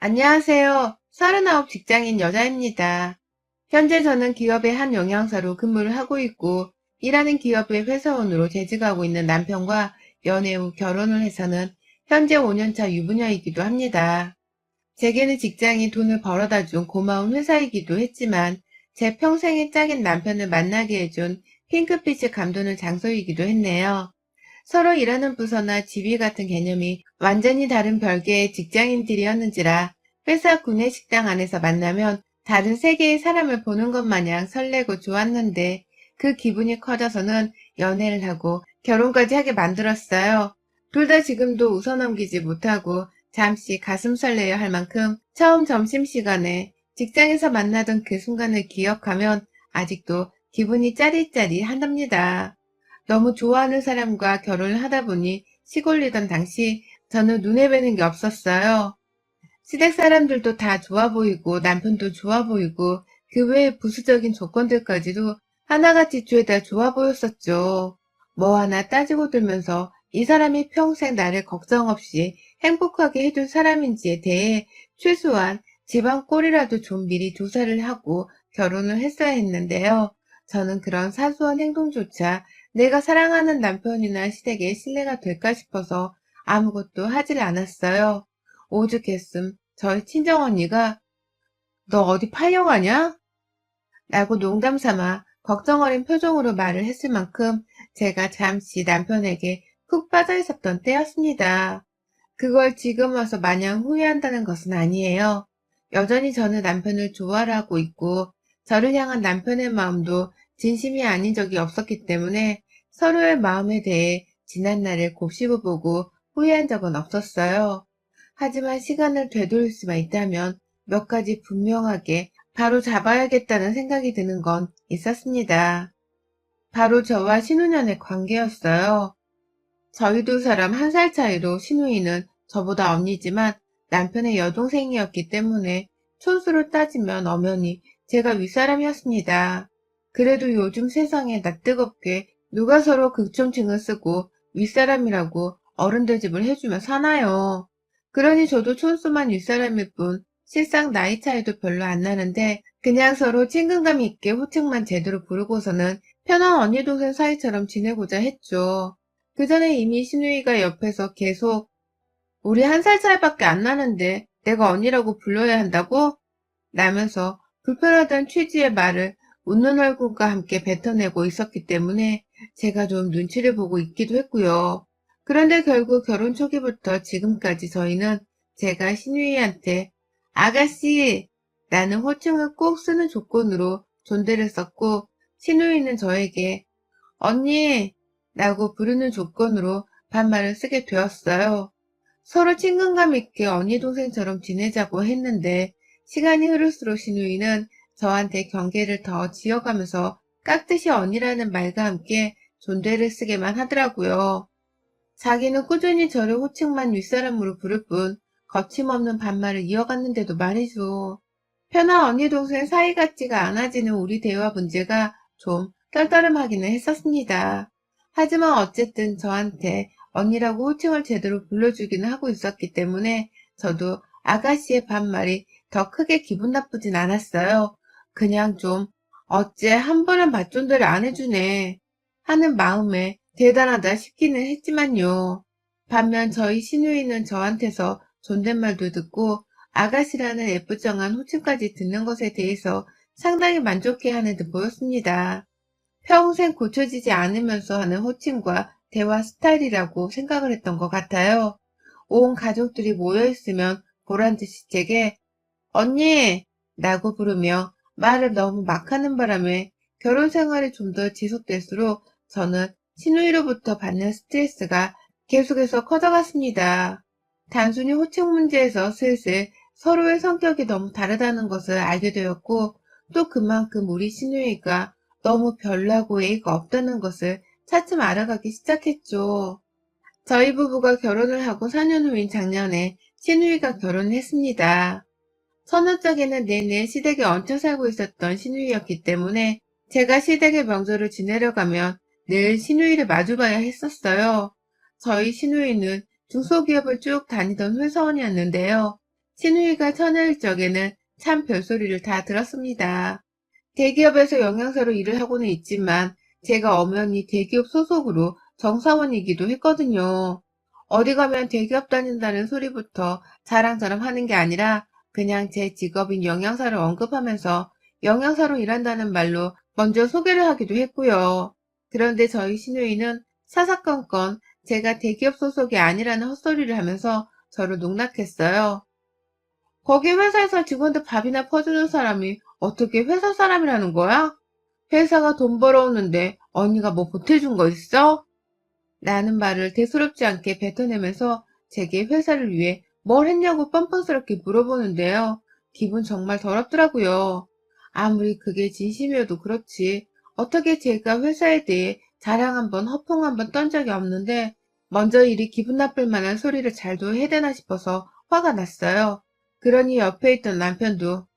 안녕하세요. 39 직장인 여자입니다. 현재 저는 기업의 한 영양사로 근무를 하고 있고, 일하는 기업의 회사원으로 재직하고 있는 남편과 연애 후 결혼을 해서는 현재 5년차 유부녀이기도 합니다. 제게는 직장이 돈을 벌어다 준 고마운 회사이기도 했지만, 제 평생의 짝인 남편을 만나게 해준 핑크빛의 감도는 장소이기도 했네요. 서로 일하는 부서나 지위 같은 개념이 완전히 다른 별개의 직장인들이었는지라 회사 구내식당 안에서 만나면 다른 세계의 사람을 보는 것 마냥 설레고 좋았는데 그 기분이 커져서는 연애를 하고 결혼까지 하게 만들었어요. 둘 다 지금도 웃어넘기지 못하고 잠시 가슴 설레야 할 만큼 처음 점심시간에 직장에서 만나던 그 순간을 기억하면 아직도 기분이 짜릿짜릿하답니다. 너무 좋아하는 사람과 결혼을 하다 보니 시골리던 당시 저는 눈에 뵈는 게 없었어요. 시댁 사람들도 다 좋아 보이고 남편도 좋아 보이고 그 외의 부수적인 조건들까지도 하나같이 죄다 좋아 보였었죠. 뭐 하나 따지고 들면서 이 사람이 평생 나를 걱정 없이 행복하게 해줄 사람인지에 대해 최소한 집안 꼴이라도 좀 미리 조사를 하고 결혼을 했어야 했는데요. 저는 그런 사소한 행동조차 내가 사랑하는 남편이나 시댁에 신뢰가 될까 싶어서 아무것도 하질 않았어요. 오죽했음 저희 친정언니가 너 어디 팔려가냐? 라고 농담 삼아 걱정 어린 표정으로 말을 했을 만큼 제가 잠시 남편에게 푹 빠져 있었던 때였습니다. 그걸 지금 와서 마냥 후회한다는 것은 아니에요. 여전히 저는 남편을 좋아하고 있고 저를 향한 남편의 마음도 진심이 아닌 적이 없었기 때문에 서로의 마음에 대해 지난날을 곱씹어보고 후회한 적은 없었어요. 하지만 시간을 되돌릴 수만 있다면 몇 가지 분명하게 바로 잡아야겠다는 생각이 드는 건 있었습니다. 바로 저와 신우년의 관계였어요. 저희 두 사람 1살 차이로 신우이는 저보다 언니지만 남편의 여동생이었기 때문에 촌수로 따지면 엄연히 제가 윗사람이었습니다. 그래도 요즘 세상에 낯뜨겁게 누가 서로 극존칭을 쓰고 윗사람이라고 어른들 집을 해주며 사나요. 그러니 저도 촌수만 윗사람일 뿐 실상 나이 차이도 별로 안 나는데 그냥 서로 친근감 있게 호칭만 제대로 부르고서는 편한 언니 동생 사이처럼 지내고자 했죠. 그 전에 이미 신우이가 옆에서 계속 우리 1살 차이밖에 안 나는데 내가 언니라고 불러야 한다고? 라면서 불편하다는 취지의 말을 웃는 얼굴과 함께 뱉어내고 있었기 때문에 제가 좀 눈치를 보고 있기도 했고요. 그런데 결국 결혼 초기부터 지금까지 저희는 제가 신우이한테 아가씨 라는 호칭을 꼭 쓰는 조건으로 존대를 썼고 신우이는 저에게 언니 라고 부르는 조건으로 반말을 쓰게 되었어요. 서로 친근감 있게 언니 동생처럼 지내자고 했는데 시간이 흐를수록 신우이는 저한테 경계를 더 지어가면서 깍듯이 언니라는 말과 함께 존대를 쓰게만 하더라고요. 자기는 꾸준히 저를 호칭만 윗사람으로 부를 뿐 거침없는 반말을 이어갔는데도 말이죠. 편한 언니 동생 사이 같지가 않아지는 우리 대화 문제가 좀 떨떠름하기는 했었습니다. 하지만 어쨌든 저한테 언니라고 호칭을 제대로 불러주기는 하고 있었기 때문에 저도 아가씨의 반말이 더 크게 기분 나쁘진 않았어요. 그냥 좀 어째 한 번은 맞존대를 안 해주네 하는 마음에 대단하다 싶기는 했지만요. 반면 저희 시누이는 저한테서 존댓말도 듣고 아가씨라는 예쁘장한 호칭까지 듣는 것에 대해서 상당히 만족해하는 듯 보였습니다. 평생 고쳐지지 않으면서 하는 호칭과 대화 스타일이라고 생각을 했던 것 같아요. 온 가족들이 모여있으면 보란듯이 제게 언니! 라고 부르며 말을 너무 막 하는 바람에 결혼 생활이 좀 더 지속될수록 저는 시누이로부터 받는 스트레스가 계속해서 커져갔습니다. 단순히 호칭 문제에서 슬슬 서로의 성격이 너무 다르다는 것을 알게 되었고 또 그만큼 우리 시누이가 너무 별나고 예의가 없다는 것을 차츰 알아가기 시작했죠. 저희 부부가 결혼을 하고 4년 후인 작년에 시누이가 결혼을 했습니다. 선후적에는 내내 시댁에 얹혀 살고 있었던 시누이였기 때문에 제가 시댁의 명절을 지내려 가면 늘 시누이를 마주봐야 했었어요. 저희 시누이는 중소기업을 쭉 다니던 회사원이었는데요. 신우이가 쳐낼 적에는 참 별소리를 다 들었습니다. 대기업에서 영양사로 일을 하고는 있지만 제가 엄연히 대기업 소속으로 정사원이기도 했거든요. 어디 가면 대기업 다닌다는 소리부터 자랑자랑 하는 게 아니라 그냥 제 직업인 영양사를 언급하면서 영양사로 일한다는 말로 먼저 소개를 하기도 했고요. 그런데 저희 시누이는 사사건건 제가 대기업 소속이 아니라는 헛소리를 하면서 저를 농락했어요. 거기 회사에서 직원들 밥이나 퍼주는 사람이 어떻게 회사 사람이라는 거야? 회사가 돈 벌어오는데 언니가 뭐 보태준 거 있어? 라는 말을 대수롭지 않게 뱉어내면서 제게 회사를 위해 뭘 했냐고 뻔뻔스럽게 물어보는데요. 기분 정말 더럽더라고요. 아무리 그게 진심이어도 그렇지. 어떻게 제가 회사에 대해 자랑 한번 허풍 한번 떤 적이 없는데 먼저 이리 기분 나쁠 만한 소리를 잘도 해대나 싶어서 화가 났어요. 그러니 옆에 있던 남편도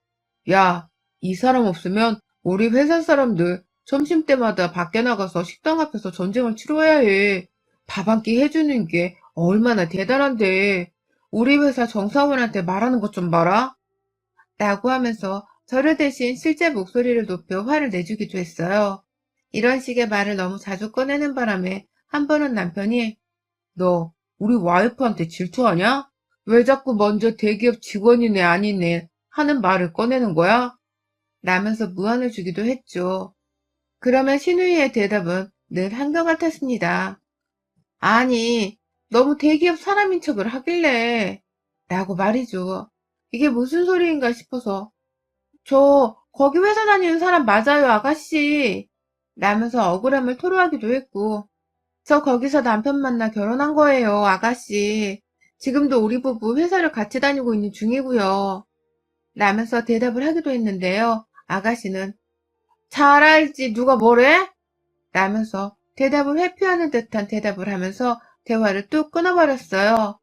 야, 이 사람 없으면 우리 회사 사람들 점심때마다 밖에 나가서 식당 앞에서 전쟁을 치러야 해. 밥 한 끼 해주는 게 얼마나 대단한데. 우리 회사 정사원한테 말하는 것 좀 봐라. 라고 하면서 저를 대신 실제 목소리를 높여 화를 내주기도 했어요. 이런 식의 말을 너무 자주 꺼내는 바람에 한 번은 남편이 너 우리 와이프한테 질투하냐? 왜 자꾸 먼저 대기업 직원이네 아니네 하는 말을 꺼내는 거야? 라면서 무안을 주기도 했죠. 그러면 신우이의 대답은 늘 한결같았습니다. 아니, 너무 대기업 사람인 척을 하길래 라고 말이죠. 이게 무슨 소리인가 싶어서 저 거기 회사 다니는 사람 맞아요 아가씨 라면서 억울함을 토로하기도 했고 저 거기서 남편 만나 결혼한 거예요 아가씨. 지금도 우리 부부 회사를 같이 다니고 있는 중이고요. 라면서 대답을 하기도 했는데요. 아가씨는 잘 알지 누가 뭐래? 라면서 대답을 회피하는 듯한 대답을 하면서 대화를 뚝 끊어버렸어요.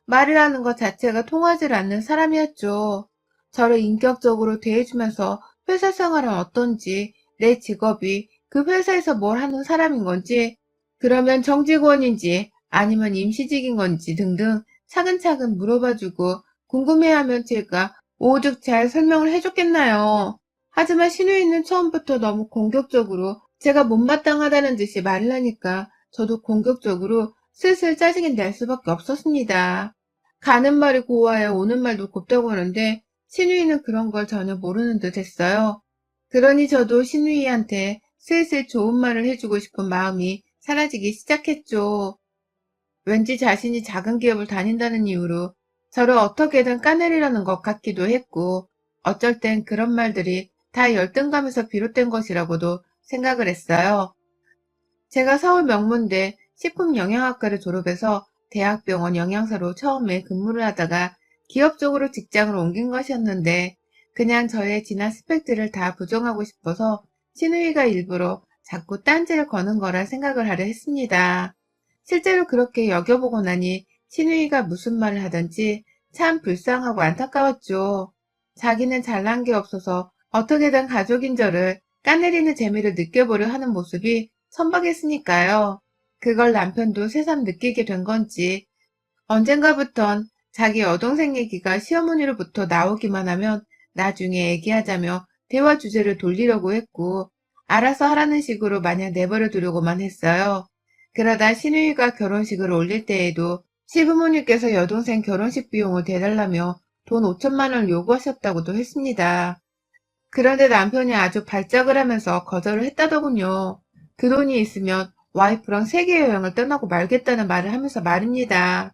말이라는 것 자체가 통하지 않는 사람이었죠. 저를 인격적으로 대해주면서 회사 생활은 어떤지, 내 직업이 그 회사에서 뭘 하는 사람인 건지, 그러면 정직원인지 아니면 임시직인 건지 등등 차근차근 물어봐주고 궁금해하면 제가 오죽 잘 설명을 해줬겠나요. 하지만 신우이는 처음부터 너무 공격적으로 제가 못마땅하다는 듯이 말을 하니까 저도 공격적으로 슬슬 짜증이 날 수밖에 없었습니다. 가는 말이 고와야 오는 말도 곱다고 하는데 신우이는 그런 걸 전혀 모르는 듯 했어요. 그러니 저도 신우이한테 슬슬 좋은 말을 해주고 싶은 마음이 사라지기 시작했죠. 왠지 자신이 작은 기업을 다닌다는 이유로 저를 어떻게든 까내리려는 것 같기도 했고 어쩔 땐 그런 말들이 다 열등감에서 비롯된 것이라고도 생각을 했어요. 제가 서울 명문대 식품영양학과를 졸업해서 대학병원 영양사로 처음에 근무를 하다가 기업 쪽으로 직장을 옮긴 것이었는데 그냥 저의 진한 스펙들을 다 부정하고 싶어서 신우이가 일부러 자꾸 딴지를 거는 거라 생각을 하려 했습니다. 실제로 그렇게 여겨보고 나니 신우이가 무슨 말을 하든지 참 불쌍하고 안타까웠죠. 자기는 잘난 게 없어서 어떻게든 가족인 저를 까내리는 재미를 느껴보려 하는 모습이 선박했으니까요. 그걸 남편도 새삼 느끼게 된 건지 언젠가부턴 자기 여동생 얘기가 시어머니로부터 나오기만 하면 나중에 얘기하자며 대화 주제를 돌리려고 했고 알아서 하라는 식으로 마냥 내버려 두려고만 했어요. 그러다 신우이가 결혼식을 올릴 때에도 시부모님께서 여동생 결혼식 비용을 대달라며 돈 5천만 원을 요구하셨다고도 했습니다. 그런데 남편이 아주 발작을 하면서 거절을 했다더군요. 그 돈이 있으면 와이프랑 세계 여행을 떠나고 말겠다는 말을 하면서 말입니다.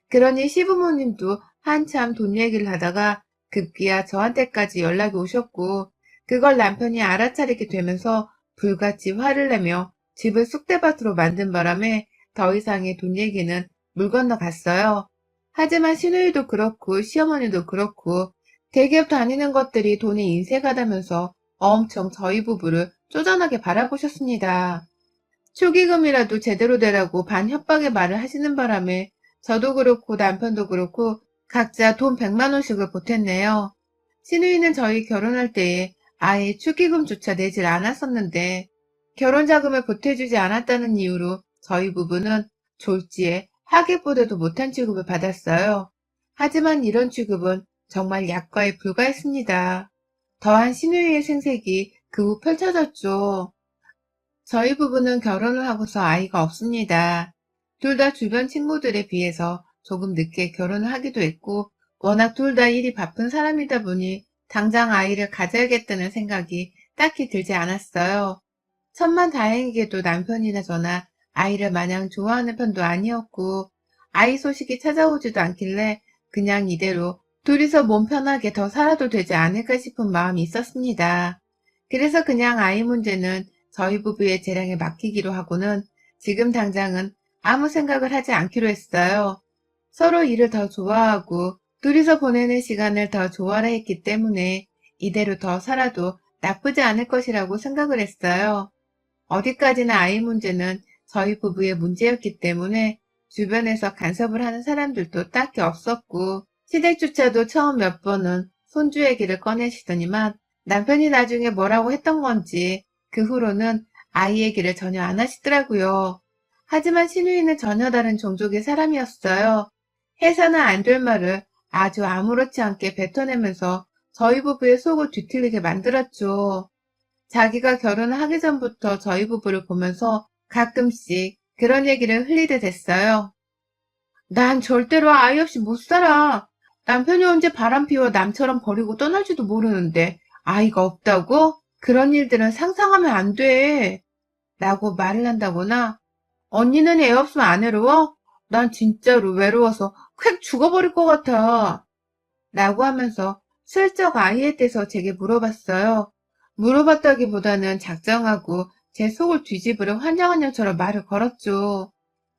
그러니 시부모님도 한참 돈 얘기를 하다가 급기야 저한테까지 연락이 오셨고 그걸 남편이 알아차리게 되면서 불같이 화를 내며 집을 쑥대밭으로 만든 바람에 더 이상의 돈 얘기는 물 건너갔어요. 하지만 시누이도 그렇고 시어머니도 그렇고 대기업 다니는 것들이 돈에 인색하다면서 엄청 저희 부부를 쪼잔하게 바라보셨습니다. 축의금이라도 제대로 내라고 반협박의 말을 하시는 바람에 저도 그렇고 남편도 그렇고 각자 돈 100만 원씩을 보탰네요. 시누이는 저희 결혼할 때에 아예 축의금조차 내질 않았었는데 결혼자금을 보태주지 않았다는 이유로 저희 부부는 졸지에 하객보다도 못한 취급을 받았어요. 하지만 이런 취급은 정말 약과에 불과했습니다. 더한 신우이의 생색이 그 후 펼쳐졌죠. 저희 부부는 결혼을 하고서 아이가 없습니다. 둘 다 주변 친구들에 비해서 조금 늦게 결혼을 하기도 했고, 워낙 둘 다 일이 바쁜 사람이다 보니 당장 아이를 가져야겠다는 생각이 딱히 들지 않았어요. 천만다행히게도 남편이나 저나 아이를 마냥 좋아하는 편도 아니었고, 아이 소식이 찾아오지도 않길래 그냥 이대로 둘이서 몸 편하게 더 살아도 되지 않을까 싶은 마음이 있었습니다. 그래서 그냥 아이 문제는 저희 부부의 재량에 맡기기로 하고는 지금 당장은 아무 생각을 하지 않기로 했어요. 서로 일을 더 좋아하고 둘이서 보내는 시간을 더 좋아라 했기 때문에 이대로 더 살아도 나쁘지 않을 것이라고 생각을 했어요. 어디까지나 아이 문제는 저희 부부의 문제였기 때문에 주변에서 간섭을 하는 사람들도 딱히 없었고, 시댁조차도 처음 몇 번은 손주 얘기를 꺼내시더니만 남편이 나중에 뭐라고 했던 건지 그 후로는 아이 얘기를 전혀 안 하시더라고요. 하지만 시누이는 전혀 다른 종족의 사람이었어요. 해서는 안 될 말을 아주 아무렇지 않게 뱉어내면서 저희 부부의 속을 뒤틀리게 만들었죠. 자기가 결혼을 하기 전부터 저희 부부를 보면서 가끔씩 그런 얘기를 흘리게 됐어요. 난 절대로 아이 없이 못 살아. 남편이 언제 바람피워 남처럼 버리고 떠날지도 모르는데 아이가 없다고? 그런 일들은 상상하면 안 돼. 라고 말을 한다거나, 언니는 애 없으면 안 외로워? 난 진짜로 외로워서 콱 죽어버릴 것 같아. 라고 하면서 슬쩍 아이에 대해서 제게 물어봤어요. 물어봤다기보다는 작정하고 제 속을 뒤집으려 환장한 년처럼 말을 걸었죠.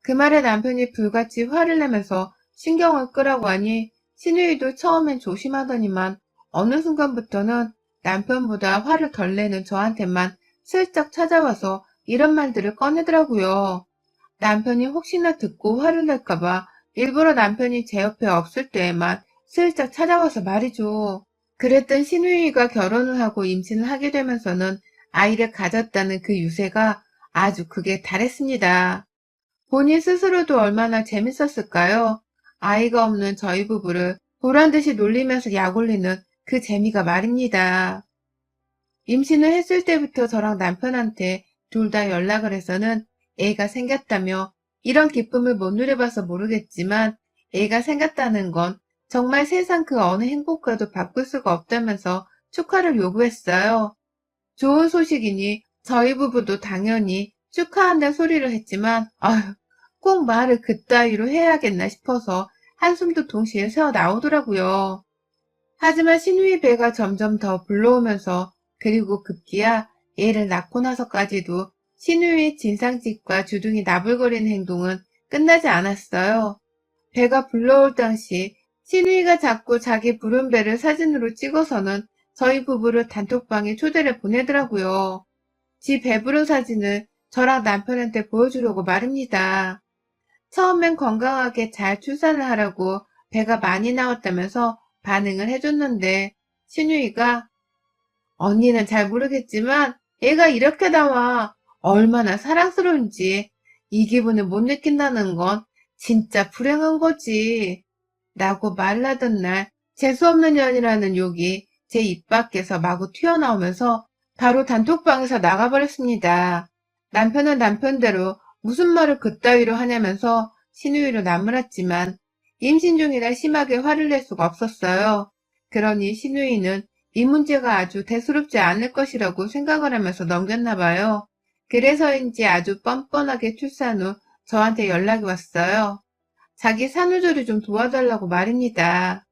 그 말에 남편이 불같이 화를 내면서 신경을 끄라고 하니 시누이도 처음엔 조심하더니만 어느 순간부터는 남편보다 화를 덜 내는 저한테만 슬쩍 찾아와서 이런 말들을 꺼내더라고요. 남편이 혹시나 듣고 화를 낼까봐 일부러 남편이 제 옆에 없을 때에만 슬쩍 찾아와서 말이죠. 그랬던 시누이가 결혼을 하고 임신을 하게 되면서는 아이를 가졌다는 그 유세가 아주 극에 달했습니다. 본인 스스로도 얼마나 재밌었을까요? 아이가 없는 저희 부부를 보란듯이 놀리면서 약올리는 그 재미가 말입니다. 임신을 했을 때부터 저랑 남편한테 둘 다 연락을 해서는 애가 생겼다며 이런 기쁨을 못 누려봐서 모르겠지만 애가 생겼다는 건 정말 세상 그 어느 행복과도 바꿀 수가 없다면서 축하를 요구했어요. 좋은 소식이니 저희 부부도 당연히 축하한다는 소리를 했지만 아휴 꼭 말을 그따위로 해야겠나 싶어서 한숨도 동시에 새어 나오더라고요. 하지만 신우의 배가 점점 더 불러오면서 그리고 급기야 애를 낳고 나서까지도 신우의 진상짓과 주둥이 나불거리는 행동은 끝나지 않았어요. 배가 불러올 당시 신우이가 자꾸 자기 부른 배를 사진으로 찍어서는 저희 부부를 단톡방에 초대를 보내더라고요. 지 배부른 사진을 저랑 남편한테 보여주려고 말입니다. 처음엔 건강하게 잘 출산을 하라고 배가 많이 나왔다면서 반응을 해줬는데 신유이가 언니는 잘 모르겠지만 애가 이렇게 나와 얼마나 사랑스러운지 이 기분을 못 느낀다는 건 진짜 불행한 거지 라고 말하던 날 재수없는 년이라는 욕이 제 입 밖에서 마구 튀어나오면서 바로 단톡방에서 나가버렸습니다. 남편은 남편대로 무슨 말을 그따위로 하냐면서 신우이로 나무랐지만 임신 중이라 심하게 화를 낼 수가 없었어요. 그러니 신우이는 이 문제가 아주 대수롭지 않을 것이라고 생각을 하면서 넘겼나 봐요. 그래서인지 아주 뻔뻔하게 출산 후 저한테 연락이 왔어요. 자기 산후조리 좀 도와달라고 말입니다.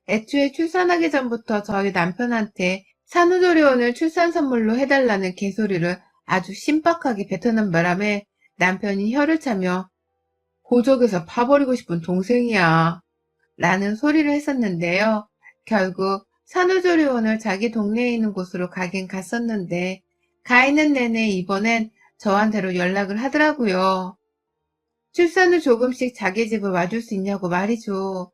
애초에 출산하기 전부터 저희 남편한테 산후조리원을 출산 선물로 해달라는 개소리를 아주 신박하게 뱉어낸 바람에 남편이 혀를 차며 고적에서 파버리고 싶은 동생이야 라는 소리를 했었는데요. 결국 산후조리원을 자기 동네에 있는 곳으로 가긴 갔었는데 가 있는 내내 이번엔 저한테로 연락을 하더라고요. 출산 후 조금씩 자기 집을 와줄 수 있냐고 말이죠.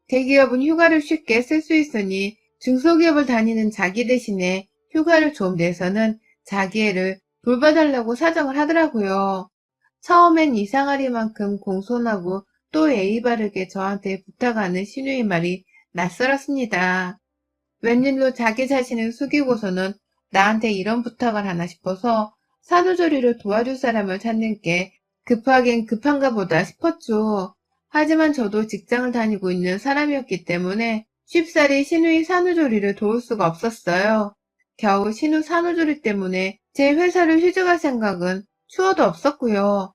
대기업은 휴가를 쉽게 쓸 수 있으니 중소기업을 다니는 자기 대신에 휴가를 좀 내서는 자기 애를 돌봐달라고 사정을 하더라고요. 처음엔 이상하리만큼 공손하고 또 예의 바르게 저한테 부탁하는 신우의 말이 낯설었습니다. 웬일로 자기 자신을 숙이고서는 나한테 이런 부탁을 하나 싶어서 산후조리를 도와줄 사람을 찾는 게 급하긴 급한가 보다 싶었죠. 하지만 저도 직장을 다니고 있는 사람이었기 때문에 쉽사리 신우이 산후조리를 도울 수가 없었어요. 겨우 신우 산후조리 때문에 제 회사를 휴직할 생각은 추워도 없었고요.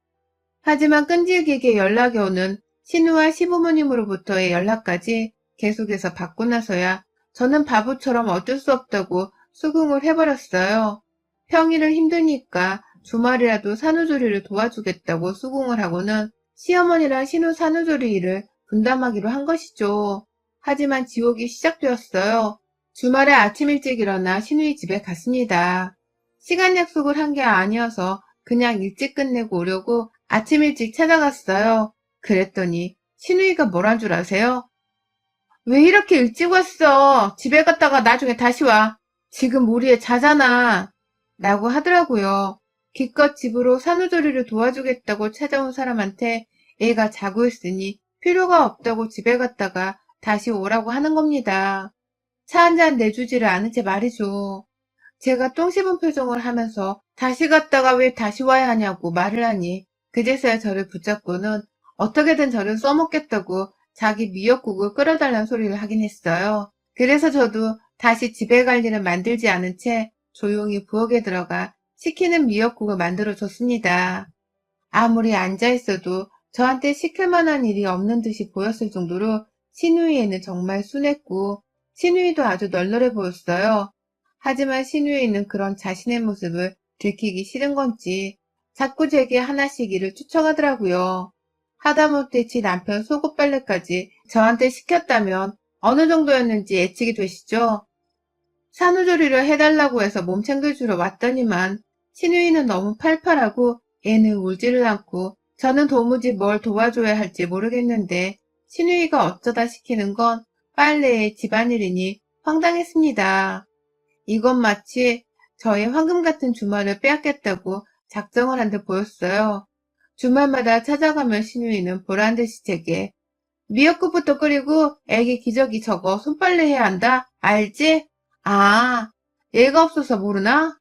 하지만 끈질기게 연락이 오는 신우와 시부모님으로부터의 연락까지 계속해서 받고 나서야 저는 바보처럼 어쩔 수 없다고 수긍을 해버렸어요. 평일은 힘드니까 주말이라도 산후조리를 도와주겠다고 수긍을 하고는 시어머니랑 신우 산후조리 일을 분담하기로 한 것이죠. 하지만 지옥이 시작되었어요. 주말에 아침 일찍 일어나 신우이 집에 갔습니다. 시간 약속을 한 게 아니어서 그냥 일찍 끝내고 오려고 아침 일찍 찾아갔어요. 그랬더니 신우이가 뭐란 줄 아세요? 왜 이렇게 일찍 왔어? 집에 갔다가 나중에 다시 와. 지금 우리 애 자잖아. 라고 하더라고요. 기껏 집으로 산후조리를 도와주겠다고 찾아온 사람한테 애가 자고 있으니 필요가 없다고 집에 갔다가 다시 오라고 하는 겁니다. 차 한 잔 내주지를 않은 채 말이죠. 제가 똥 씹은 표정을 하면서 다시 갔다가 왜 다시 와야 하냐고 말을 하니 그제서야 저를 붙잡고는 어떻게든 저를 써먹겠다고 자기 미역국을 끓여달라는 소리를 하긴 했어요. 그래서 저도 다시 집에 갈 일을 만들지 않은 채 조용히 부엌에 들어가 시키는 미역국을 만들어 줬습니다. 아무리 앉아있어도 저한테 시킬 만한 일이 없는 듯이 보였을 정도로 신우이에는 정말 순했고 신우이도 아주 널널해 보였어요. 하지만 신우이는 그런 자신의 모습을 들키기 싫은 건지 자꾸 제게 하나씩 일을 추청하더라고요. 하다못해 지 남편 속옷 빨래까지 저한테 시켰다면 어느 정도였는지 예측이 되시죠? 산후조리를 해달라고 해서 몸 챙겨주러 왔더니만 신우이는 너무 팔팔하고 애는 울지를 않고 저는 도무지 뭘 도와줘야 할지 모르겠는데 신우이가 어쩌다 시키는 건 빨래에 집안일이니 황당했습니다. 이건 마치 저의 황금 같은 주말을 빼앗겠다고 작정을 한 듯 보였어요. 주말마다 찾아가면 신우이는 보란듯이 제게 미역국부터 끓이고 애기 기저귀 저거 손빨래 해야 한다. 알지? 아, 얘가 없어서 모르나?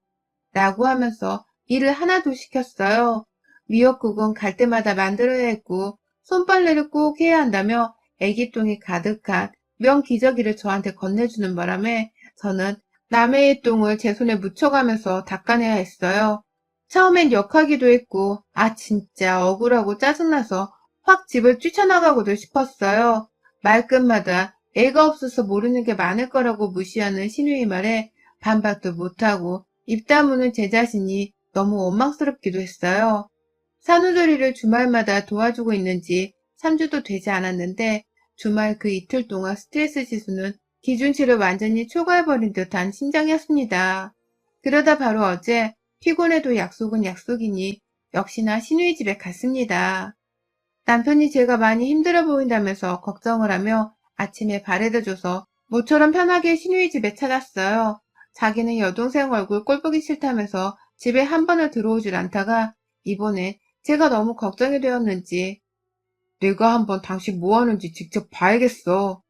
라고 하면서 일을 하나둘 시켰어요. 미역국은 갈 때마다 만들어야 했고 손빨래를 꼭 해야 한다며 애기똥이 가득한 면 기저귀를 저한테 건네주는 바람에 저는 남의 똥을 제 손에 묻혀가면서 닦아내야 했어요. 처음엔 역하기도 했고 진짜 억울하고 짜증나서 확 집을 뛰쳐나가고도 싶었어요. 말끝마다 애가 없어서 모르는 게 많을 거라고 무시하는 신우의 말에 반박도 못하고 입 다무는 제 자신이 너무 원망스럽기도 했어요. 산후조리를 주말마다 도와주고 있는지 3주도 되지 않았는데 주말 그 이틀 동안 스트레스 지수는 기준치를 완전히 초과해버린 듯한 심정이었습니다. 그러다 바로 어제 피곤해도 약속은 약속이니 역시나 신우이 집에 갔습니다. 남편이 제가 많이 힘들어 보인다면서 걱정을 하며 아침에 바래다 줘서 모처럼 편하게 신우이 집에 찾았어요. 자기는 여동생 얼굴 꼴보기 싫다면서 집에 한 번을 들어오질 않다가 이번엔 제가 너무 걱정이 되었는지 내가 한번 당신 뭐 하는지 직접 봐야겠어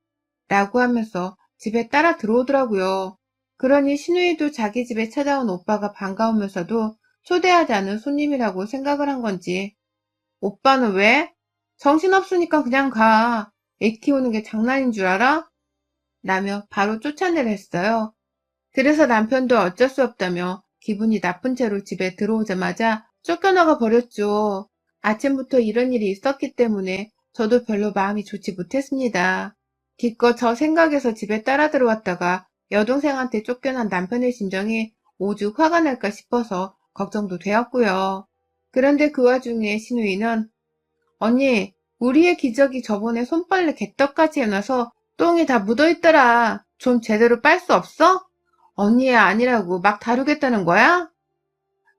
라고 하면서 집에 따라 들어오더라고요. 그러니 신우이도 자기 집에 찾아온 오빠가 반가우면서도 초대하지 않은 손님이라고 생각을 한 건지 오빠는 왜? 정신없으니까 그냥 가. 애 키우는 게 장난인 줄 알아? 라며 바로 쫓아내려 했어요. 그래서 남편도 어쩔 수 없다며 기분이 나쁜 채로 집에 들어오자마자 쫓겨나가 버렸죠. 아침부터 이런 일이 있었기 때문에 저도 별로 마음이 좋지 못했습니다. 기껏 저 생각에서 집에 따라 들어왔다가 여동생한테 쫓겨난 남편의 심정이 오죽 화가 날까 싶어서 걱정도 되었고요. 그런데 그 와중에 신우이는 언니, 우리 의 기저귀 저번에 손빨래 개떡같이 해놔서 똥이 다 묻어있더라. 좀 제대로 빨 수 없어? 언니의 아니라고 막 다루겠다는 거야?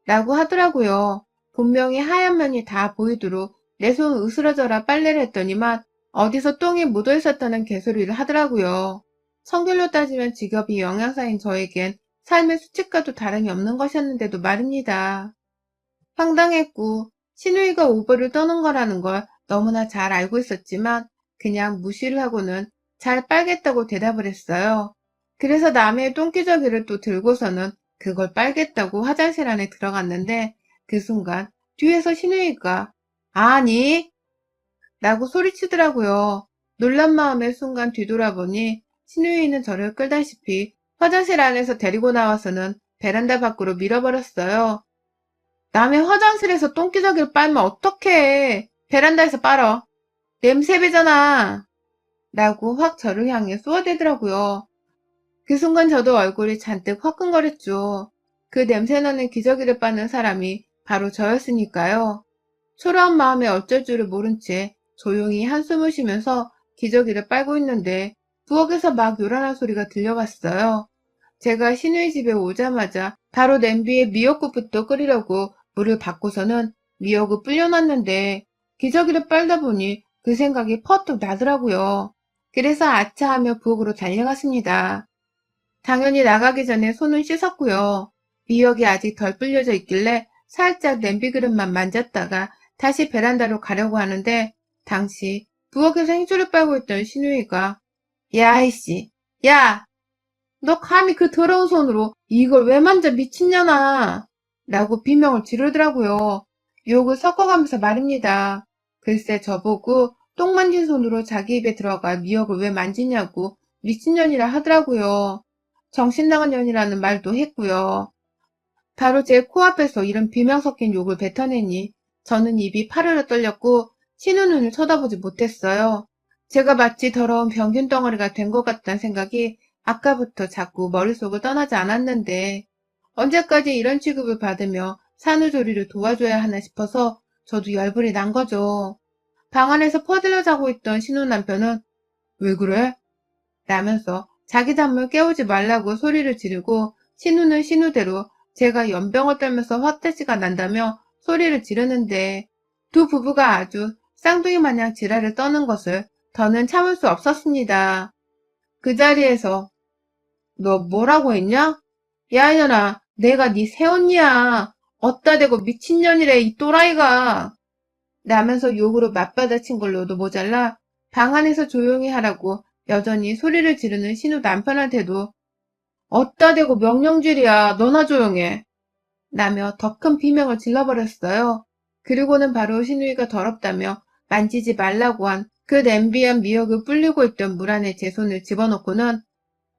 라고 하더라고요. 분명히 하얀 면이 다 보이도록 내 손 으스러져라 빨래를 했더니만 어디서 똥이 묻어 있었다는 개소리를 하더라고요. 성질로 따지면 직업이 영양사인 저에겐 삶의 수칙과도 다름이 없는 것이었는데도 말입니다. 황당했고 신우이가 오버를 떠는 거라는 걸 너무나 잘 알고 있었지만 그냥 무시를 하고는 잘 빨겠다고 대답을 했어요. 그래서 남의 똥기저귀를 또 들고서는 그걸 빨겠다고 화장실 안에 들어갔는데 그 순간 뒤에서 신우이가 아니 라고 소리치더라고요. 놀란 마음에 순간 뒤돌아보니 신우이는 저를 끌다시피 화장실 안에서 데리고 나와서는 베란다 밖으로 밀어버렸어요. 남의 화장실에서 똥기저귀를 빨면 어떡해. 베란다에서 빨어. 냄새 배잖아. 라고 확 저를 향해 쏘아대더라고요. 그 순간 저도 얼굴이 잔뜩 화끈거렸죠. 그 냄새나는 기저귀를 빠는 사람이 바로 저였으니까요. 초라한 마음에 어쩔 줄을 모른 채 조용히 한숨을 쉬면서 기저귀를 빨고 있는데 부엌에서 막 요란한 소리가 들려왔어요. 제가 시누이 집에 오자마자 바로 냄비에 미역국부터 끓이려고 물을 붓고서는 미역을 불려놨는데 기저귀를 빨다 보니 그 생각이 퍼뜩 나더라고요. 그래서 아차하며 부엌으로 달려갔습니다. 당연히 나가기 전에 손은 씻었고요. 미역이 아직 덜 불려져 있길래 살짝 냄비 그릇만 만졌다가 다시 베란다로 가려고 하는데 당시 부엌에서 행주를 빨고 있던 시누이가 야 이씨 야 너 감히 그 더러운 손으로 이걸 왜 만져 미친년아 라고 비명을 지르더라고요. 욕을 섞어가면서 말입니다. 글쎄 저보고 똥 만진 손으로 자기 입에 들어갈 미역을 왜 만지냐고 미친년이라 하더라고요. 정신 나간 년이라는 말도 했고요. 바로 제 코앞에서 이런 비명 섞인 욕을 뱉어내니 저는 입이 파르르 떨렸고 신우 눈을 쳐다보지 못했어요. 제가 마치 더러운 병균 덩어리가 된 것 같다는 생각이 아까부터 자꾸 머릿속을 떠나지 않았는데 언제까지 이런 취급을 받으며 산후조리를 도와줘야 하나 싶어서 저도 열불이 난 거죠. 방 안에서 퍼들려 자고 있던 신우 남편은 왜 그래? 라면서 자기 잠을 깨우지 말라고 소리를 지르고 신우는 신우대로 제가 연병을 떨면서 헛돼지가 난다며 소리를 지르는데 두 부부가 아주 쌍둥이 마냥 지랄을 떠는 것을 더는 참을 수 없었습니다. 그 자리에서 너 뭐라고 했냐? 야 이년아 내가 네 새언니야. 어따 대고 미친년이래 이 또라이가. 라면서 욕으로 맞받아친 걸로도 모자라 방 안에서 조용히 하라고 여전히 소리를 지르는 신우 남편한테도 어따 대고 명령질이야 너나 조용해 라며 더 큰 비명을 질러버렸어요. 그리고는 바로 신우이가 더럽다며 만지지 말라고 한 그 냄비한 미역을 불리고 있던 물 안에 제 손을 집어넣고는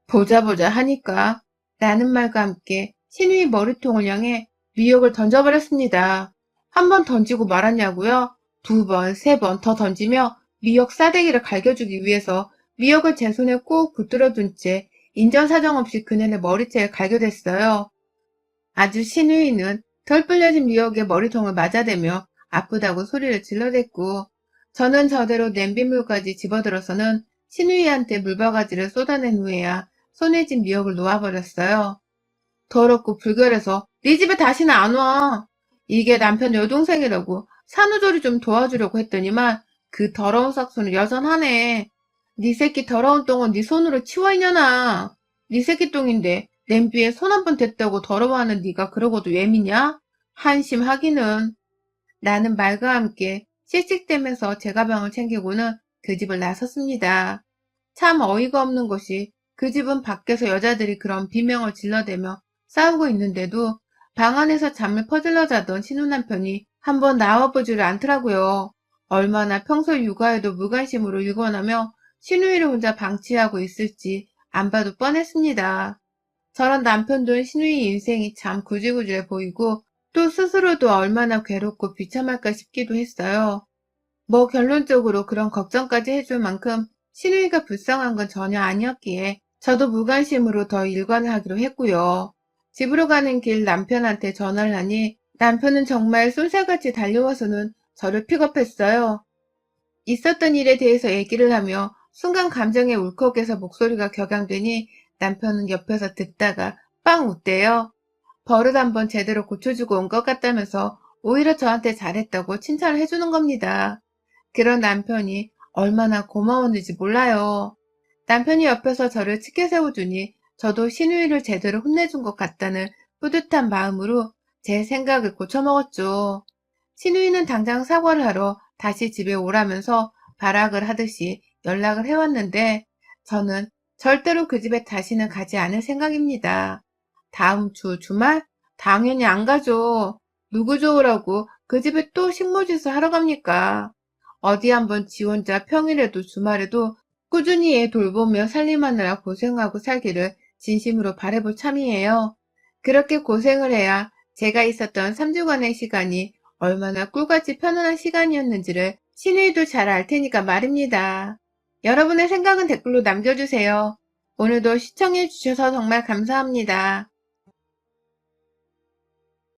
보자 보자 하니까 라는 말과 함께 신우이 머리통을 향해 미역을 던져버렸습니다. 한 번 던지고 말았냐고요? 두 번, 세 번 더 던지며 미역 싸대기를 갈겨주기 위해서 미역을 제 손에 꾹 붙들어 둔 채 인정사정 없이 그네의 머리채에 갈겨댔어요. 아주 신우이는 덜 불려진 미역에 머리통을 맞아대며 아프다고 소리를 질러댔고 저는 저대로 냄비물까지 집어들어서는 신우이한테 물바가지를 쏟아낸 후에야 손에 쥔 미역을 놓아버렸어요. 더럽고 불결해서 네 집에 다시는 안 와. 이게 남편 여동생이라고 산후조리 좀 도와주려고 했더니만 그 더러운 싹수는 여전하네. 네 새끼 더러운 똥은 네 손으로 치워 이년아. 네 새끼 똥인데 냄비에 손 한 번 댔다고 더러워하는 네가 그러고도 왜 미냐? 한심하기는. 라는 말과 함께 씩씩대면서 제 가방을 챙기고는 그 집을 나섰습니다. 참 어이가 없는 것이 그 집은 밖에서 여자들이 그런 비명을 질러대며 싸우고 있는데도 방 안에서 잠을 퍼질러 자던 신우 남편이 한번 나와보지를 않더라고요. 얼마나 평소 육아에도 무관심으로 일관하며 신우이를 혼자 방치하고 있을지 안 봐도 뻔했습니다. 저런 남편도 신우이 인생이 참 구질구질해 보이고 또 스스로도 얼마나 괴롭고 비참할까 싶기도 했어요. 뭐 결론적으로 그런 걱정까지 해줄 만큼 신우이가 불쌍한 건 전혀 아니었기에 저도 무관심으로 더 일관을 하기로 했고요. 집으로 가는 길 남편한테 전화를 하니 남편은 정말 쏜살같이 달려와서는 저를 픽업했어요. 있었던 일에 대해서 얘기를 하며 순간 감정에 울컥해서 목소리가 격양되니 남편은 옆에서 듣다가 빵 웃대요. 버릇 한번 제대로 고쳐주고 온 것 같다면서 오히려 저한테 잘했다고 칭찬을 해주는 겁니다. 그런 남편이 얼마나 고마웠는지 몰라요. 남편이 옆에서 저를 치켜 세워주니 저도 신우이를 제대로 혼내준 것 같다는 뿌듯한 마음으로 제 생각을 고쳐먹었죠. 신우이는 당장 사과를 하러 다시 집에 오라면서 발악을 하듯이 연락을 해왔는데 저는 절대로 그 집에 다시는 가지 않을 생각입니다. 다음 주 주말? 당연히 안 가죠. 누구 좋으라고 그 집에 또 식모짓을 하러 갑니까? 어디 한번 지 혼자 평일에도 주말에도 꾸준히 애 돌보며 살림하느라 고생하고 살기를 진심으로 바라볼 참이에요. 그렇게 고생을 해야 제가 있었던 3주간의 시간이 얼마나 꿀같이 편안한 시간이었는지를 신우이도 잘 알 테니까 말입니다. 여러분의 생각은 댓글로 남겨주세요. 오늘도 시청해주셔서 정말 감사합니다.